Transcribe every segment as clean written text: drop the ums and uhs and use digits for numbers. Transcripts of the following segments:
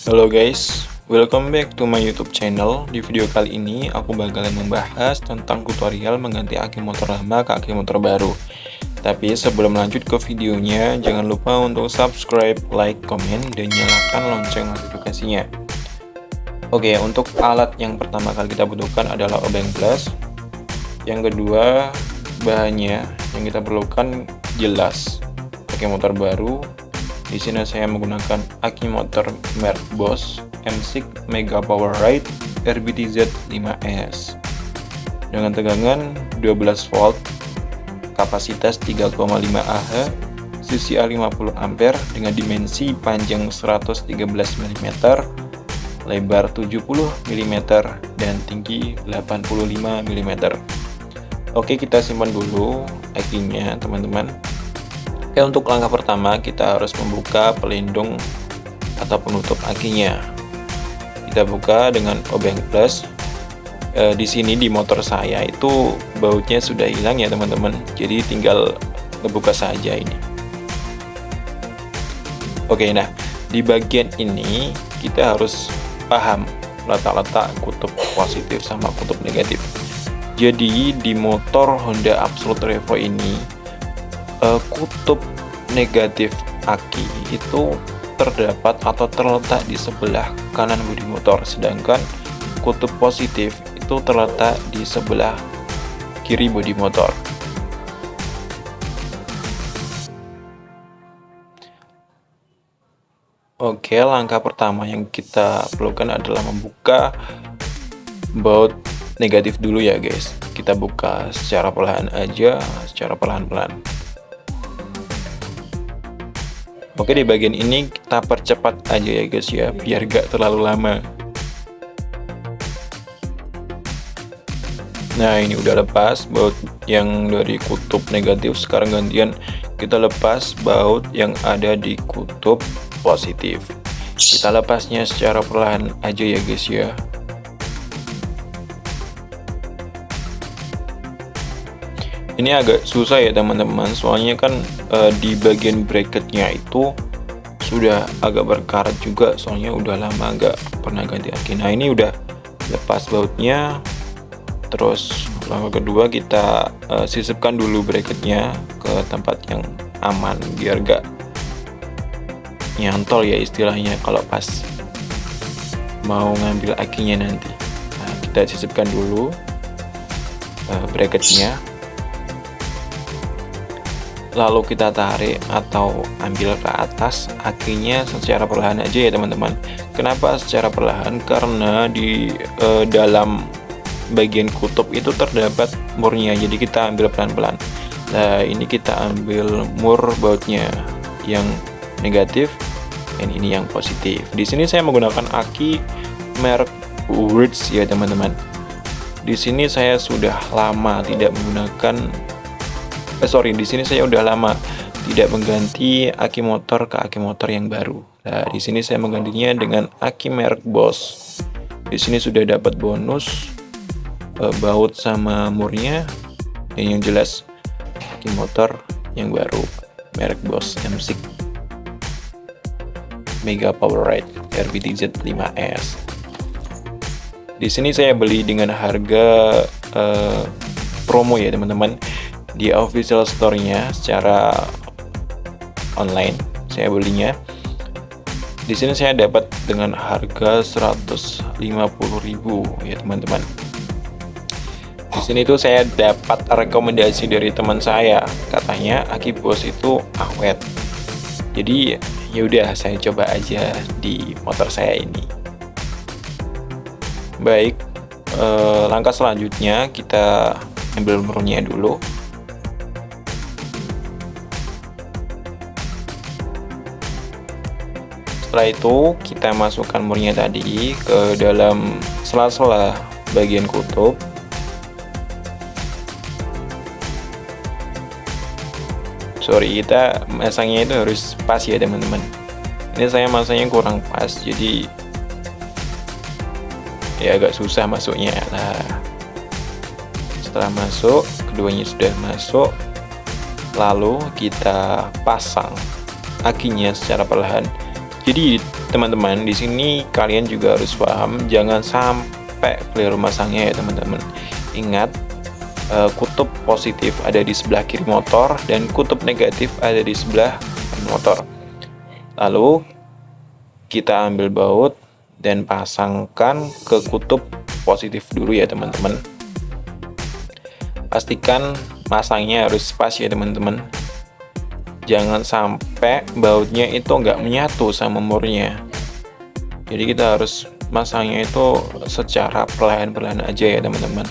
Halo guys, welcome back to my YouTube channel. Di video kali ini aku bakalan membahas tentang tutorial mengganti aki motor lama ke aki motor baru. Tapi sebelum lanjut ke videonya, jangan lupa untuk subscribe, like, komen, dan nyalakan lonceng notifikasinya. Oke, untuk alat yang pertama kali kita butuhkan adalah obeng plus. Yang kedua, bahannya yang kita perlukan jelas aki motor baru. Di sini saya menggunakan aki motor merek Bosch M6 Mega Power Ride RBTZ 5S dengan tegangan 12 volt, kapasitas 3,5 Ah, CCA 50 ampere dengan dimensi panjang 113 mm, lebar 70 mm, dan tinggi 85 mm. Oke, kita simpan dulu akinya teman-teman. Oke, untuk langkah pertama kita harus membuka pelindung atau penutup akinya. Kita buka dengan obeng plus. Di sini di motor saya itu bautnya sudah hilang ya teman-teman. Jadi tinggal ngebuka saja ini. Oke, nah di bagian ini kita harus paham letak-letak kutub positif sama kutub negatif. Jadi di motor Honda Absolut Revo ini kutub negatif aki itu terdapat atau terletak di sebelah kanan bodi motor, sedangkan kutub positif itu terletak di sebelah kiri bodi motor. Oke, langkah pertama yang kita perlukan adalah membuka baut negatif dulu ya guys. Kita buka secara perlahan aja, secara perlahan-lahan. Oke, di bagian ini kita percepat aja ya guys ya, biar gak terlalu lama. Nah, ini udah lepas baut yang dari kutub negatif. Sekarang gantian kita lepas baut yang ada di kutub positif. Kita lepasnya secara perlahan aja ya guys ya. Ini agak susah ya teman-teman, soalnya kan di bagian bracketnya itu sudah agak berkarat juga, soalnya udah lama nggak pernah ganti aki. Nah, ini udah lepas bautnya. Terus langkah kedua kita sisipkan dulu bracketnya ke tempat yang aman biar nggak nyantol ya istilahnya kalau pas mau ngambil akinya nanti. Nah, kita sisipkan dulu bracketnya. Lalu kita tarik atau ambil ke atas akinya secara perlahan aja ya teman-teman. Kenapa secara perlahan? Karena di dalam bagian kutub itu terdapat murnya, jadi kita ambil pelan-pelan. Nah, ini kita ambil mur bautnya yang negatif dan ini yang positif. Di sini saya menggunakan aki merek Wurz ya teman-teman. Di sini saya sudah lama tidak menggunakan di sini saya udah lama tidak mengganti aki motor ke aki motor yang baru. Nah, di sini saya menggantinya dengan aki merek Bosch. Di sini sudah dapat bonus baut sama murnya, dan yang jelas aki motor yang baru merek Bosch M6 Mega Power Ride RBTZ 5S. Di sini saya beli dengan harga promo ya teman-teman. Di official store-nya secara online saya belinya. Di sini saya dapat dengan harga 150.000 ya teman-teman. Di sini tuh saya dapat rekomendasi dari teman saya, katanya aki Bosch itu awet. Jadi yaudah saya coba aja di motor saya ini. Baik, langkah selanjutnya kita ambil murnya dulu. Setelah itu kita masukkan murnya tadi ke dalam sela-sela bagian kutub. Kita masangnya itu harus pas ya teman-teman. Ini saya masangnya kurang pas, jadi ya agak susah masuknya. Nah, setelah masuk, keduanya sudah masuk, lalu kita pasang akinya secara perlahan. Jadi teman-teman, di sini kalian juga harus paham jangan sampai keliru masangnya ya teman-teman. Ingat, kutub positif ada di sebelah kiri motor dan kutub negatif ada di sebelah kanan motor. Lalu kita ambil baut dan pasangkan ke kutub positif dulu ya teman-teman. Pastikan masangnya harus pas ya teman-teman. Jangan sampai bautnya itu nggak menyatu sama murnya. Jadi kita harus masangnya itu secara perlahan-perlahan aja ya teman-teman.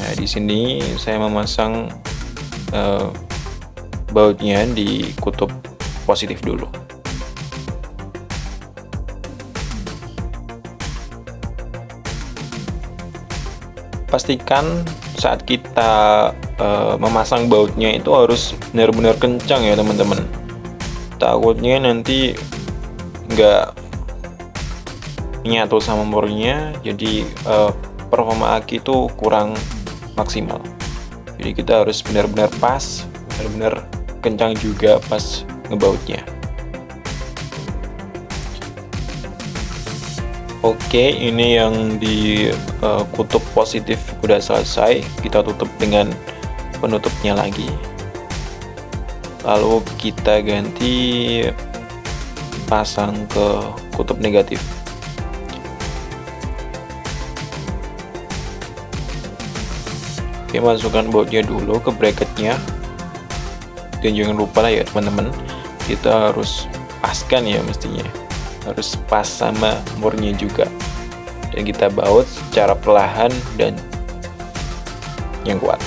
Nah, di sini saya memasang bautnya di kutub positif dulu. Pastikan saat kita memasang bautnya itu harus benar-benar kencang ya teman-teman. Takutnya nanti nggak menyatu sama murnya, jadi performa aki itu kurang maksimal. Jadi kita harus benar-benar pas, benar-benar kencang juga pas ngebautnya. Oke, ini yang di kutub positif udah selesai. Kita tutup dengan penutupnya lagi. Lalu kita ganti pasang ke kutub negatif. Oke, masukkan bautnya dulu ke bracketnya. Dan jangan lupa lah ya teman-teman, kita harus paskan ya mestinya. Harus pas sama murnya juga. Dan kita baut secara perlahan dan yang kuat.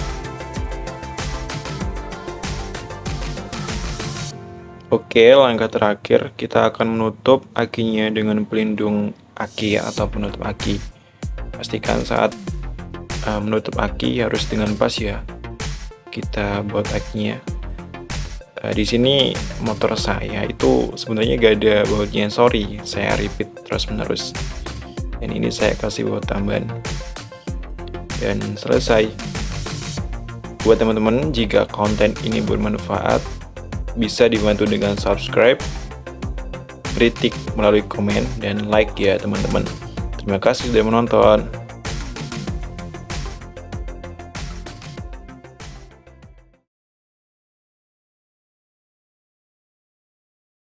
Oke, langkah terakhir kita akan menutup akinya dengan pelindung aki atau penutup aki. Pastikan saat menutup aki harus dengan pas ya. Kita buat akinya. Di sini motor saya itu sebenarnya gak ada bautnya, sorry, saya repeat terus-menerus. Dan ini saya kasih baut tambahan. Dan selesai. Buat teman-teman, jika konten ini bermanfaat, bisa dibantu dengan subscribe, kritik melalui komen, dan like ya teman-teman. Terima kasih sudah menonton.